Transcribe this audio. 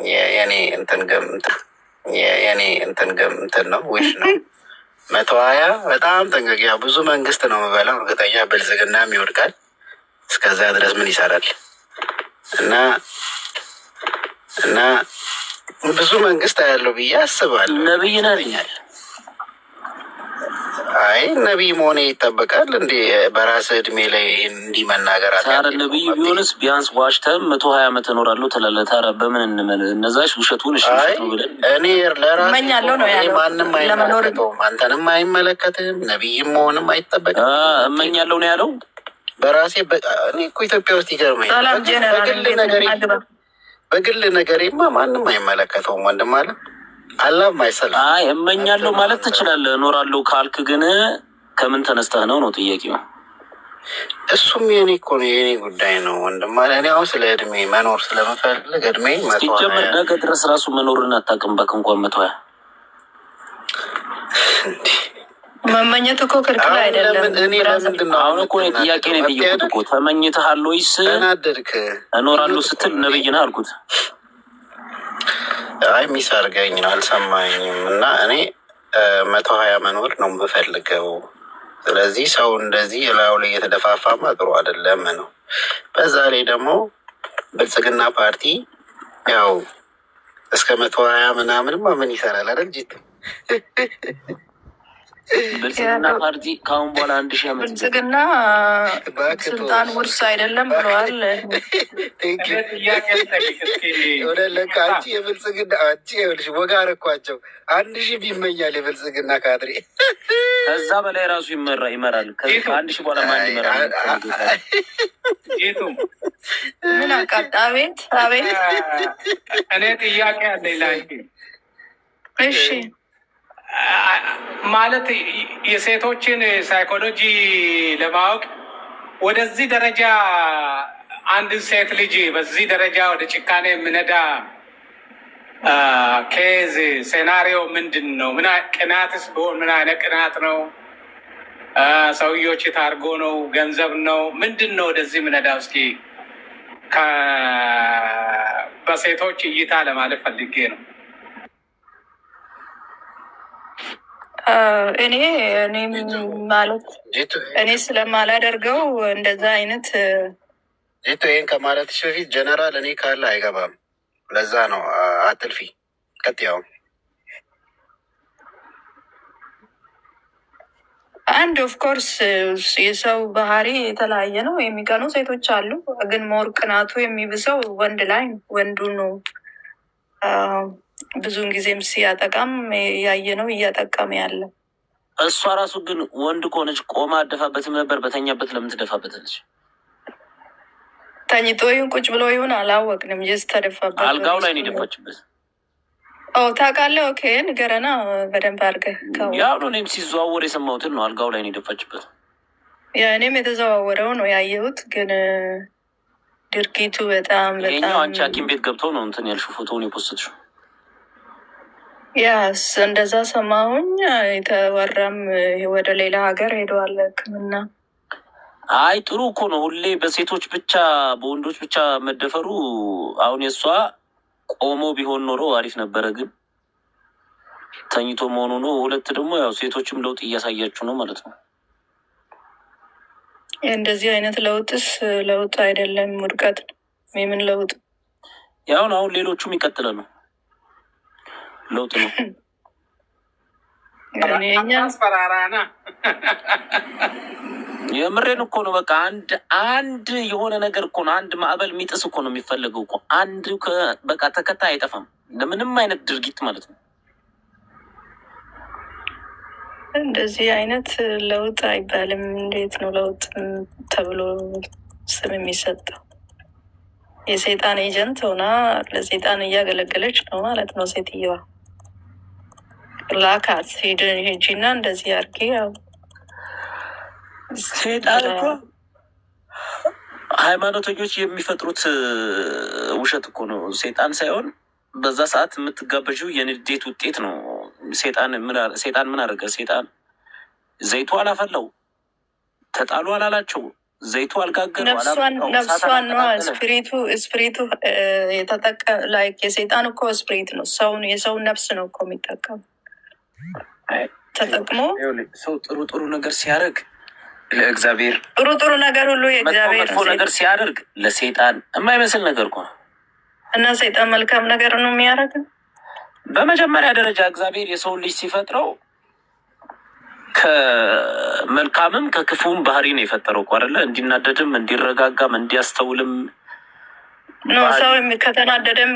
የኔ እንትን እንትን ነው ዊሽ ነው 120 በጣም ጠንቀቂያ ብዙ መንግስት ነው የምበላው። እርግጠኛ ብልጽግናም ይወድቃል። እስከዛ ድረስ ምን ይሰራል? እና ብዙ መንግስት ያለው ብዬ አስባለሁ። ነብይ ነኛል። አይ ነቢይ መሆኔ ይጠበቃል እንዴ? በራስ እድሜ ላይ እንዲህ መናገር ታረ ነብይ ቢሆንስ ቢያንስ ዋሽተም 120 ዓመት እኖራለሁ ትላለህ። ታረ በምን እንመን እነዛሽ ውሸቱን እሺ ነው ብለን እኔ ለራሴ ማንም አይመለከተውም፣ አንተንም አይመለከትም፣ ነቢይም መሆንም አይጠበቅም። እመኛለሁ ነው ያለው በራሴ እኔ እኮ ኢትዮጵያ ውስጥ ይገርመኛል። በግል ነገሬማ ማንም አይመለከተውም ወንድም አለ አላህ ማይሰል አይ እመኛለሁ ማለት ትችላለህ። እኖራለሁ ካልክ ግን ከምን ተነስተህ ነው ጥያቄው። እሱም የኔ እኮ ነው የኔ ጉዳይ ነው ወንድም አለ። እኔ አሁን ስለ እድሜ መኖር ስለምፈልግ እድሜ ሲጀምር ነገ ድረስ ራሱ መኖርን አታውቅም። በቃ እንኳን 120 መመኘት እኮ ክልክል አይደለም። እኔ ለምንድን ነው አሁን እኮ ጥያቄ ነው የጠየቁት እኮ ተመኝተሃል ወይስ ተናደድክ? እኖራለሁ ስትል ነብይ ነህ አልኩት። አይ ሚስ አድርገኝ ነው አልሰማኝም። እና እኔ 120 መኖር ነው የምፈልገው። ስለዚህ ሰው እንደዚህ ላዩ ላይ እየተደፋፋማ ጥሩ አይደለም ነው። በዛ ላይ ደግሞ ብልጽግና ፓርቲ ያው እስከ 120 ምናምንማ ምን ይሰራል አይደል? ጂት ብልጽግና ፓርቲ ከአሁን በኋላ 1000 ዓመት ብልጽግና ስልጣን ውርስ አይደለም ብለዋል። አንቺ የብልጽግና አንቺ ይኸውልሽ ወጋ አረኳቸው 1000 ቢመኛል የብልጽግና ካድሬ ከዛ በላይ ራሱ ይመራል። ከ1000 በኋላ ማን ይመራል? ምን አቃጣ አቤት አቤት። እኔ ጥያቄ አለኝ ላይ እሺ ማለት የሴቶችን ሳይኮሎጂ ለማወቅ ወደዚህ ደረጃ አንድ ሴት ልጅ በዚህ ደረጃ ወደ ጭካኔ የምነዳ ኬዝ ሴናሪዮ ምንድን ነው? ምን ቅናትስ ቢሆን ምን አይነት ቅናት ነው? ሰውዮች ታርጎ ነው? ገንዘብ ነው? ምንድን ነው ወደዚህ ምነዳ? እስኪ በሴቶች እይታ ለማለት ፈልጌ ነው። እኔ ማለት እኔ ስለማላደርገው እንደዛ አይነት ጂቶ ይህን ከማለትሽ በፊት ጀነራል እኔ ካለ አይገባም። ለዛ ነው አትልፊ። ቀጥያው አንድ ኦፍኮርስ የሰው ባህሪ የተለያየ ነው። የሚቀኑ ሴቶች አሉ፣ ግን ሞር ቅናቱ የሚብሰው ወንድ ላይ ወንዱ ነው። ብዙውን ጊዜም ሲያጠቃም ያየ ነው እያጠቃም ያለ። እሷ ራሱ ግን ወንድ ከሆነች ቆማ አደፋበትም ነበር። በተኛበት ለምን ትደፋበታለች? ተኝቶ ይሁን ቁጭ ብሎ ይሁን አላወቅንም። ጀስ ተደፋበት። አልጋው ላይ ነው የደፋችበት። ታውቃለህ? ኦኬ ንገረና በደንብ አድርገህ። ያው ነው እኔም ሲዘዋወር የሰማሁትን ነው። አልጋው ላይ ነው የደፋችበት። እኔም የተዘዋወረው ነው ያየሁት። ግን ድርጊቱ በጣም ይኸኛው አንቺ ሐኪም ቤት ገብተው ነው እንትን ያልሽው ፎቶውን የፖስትሽው። ያስ እንደዛ ሰማሁኝ። የተወራም ወደ ሌላ ሀገር ሄደዋል ሕክምና። አይ ጥሩ እኮ ነው። ሁሌ በሴቶች ብቻ በወንዶች ብቻ መደፈሩ። አሁን የእሷ ቆሞ ቢሆን ኖሮ አሪፍ ነበረ፣ ግን ተኝቶ መሆኑ ነው። ሁለት ደግሞ ያው ሴቶችም ለውጥ እያሳያችሁ ነው ማለት ነው። እንደዚህ አይነት ለውጥስ ለውጥ አይደለም፣ ውድቀት ነው። የምን ለውጥ? ያሁን አሁን ሌሎቹም ይቀጥላሉ። ለውጥ ነው። አስፈራራና የምሬን እኮ ነው። በቃ አንድ የሆነ ነገር እኮ ነው። አንድ ማዕበል የሚጥስ እኮ ነው የሚፈለገው እኮ። አንድ በቃ ተከታይ አይጠፋም ለምንም አይነት ድርጊት ማለት ነው። እንደዚህ አይነት ለውጥ አይባልም። እንዴት ነው ለውጥ ተብሎ ስም የሚሰጠው? የሰይጣን ኤጀንት ሆና ለሰይጣን እያገለገለች ነው ማለት ነው ሴትየዋ። ላካት ሂጂና እንደዚህ አድርጊ። ያው ሰይጣን እኮ ሃይማኖተኞች የሚፈጥሩት ውሸት እኮ ነው። ሰይጣን ሳይሆን በዛ ሰዓት የምትጋበዥው የንዴት ውጤት ነው። ሰይጣን ምን አደረገ? ሰይጣን ዘይቱ አላፈላው፣ ተጣሉ አላላቸው፣ ዘይቱ አልጋገሩ ነፍሷን ነዋ። ስፕሪቱ የተጠቀ ላይክ የሰይጣን እኮ ስፕሪት ነው። የሰውን ነፍስ ነው እኮ የሚጠቀሙ ተጠቅሞ ሰው ጥሩ ነገር ሲያደርግ ለእግዚአብሔር ጥሩ ነገር ሁሉ የእግዚአብሔር መጥፎ ነገር ሲያደርግ ለሰይጣን የማይመስል ነገር እኮ እና ሰይጣን መልካም ነገር ነው የሚያደርግ። በመጀመሪያ ደረጃ እግዚአብሔር የሰውን ልጅ ሲፈጥረው ከመልካምም ከክፉም ባህሪ ነው የፈጠረው እኮ አይደለ? እንዲናደድም እንዲረጋጋም እንዲያስተውልም ነው። ሰው ከተናደደም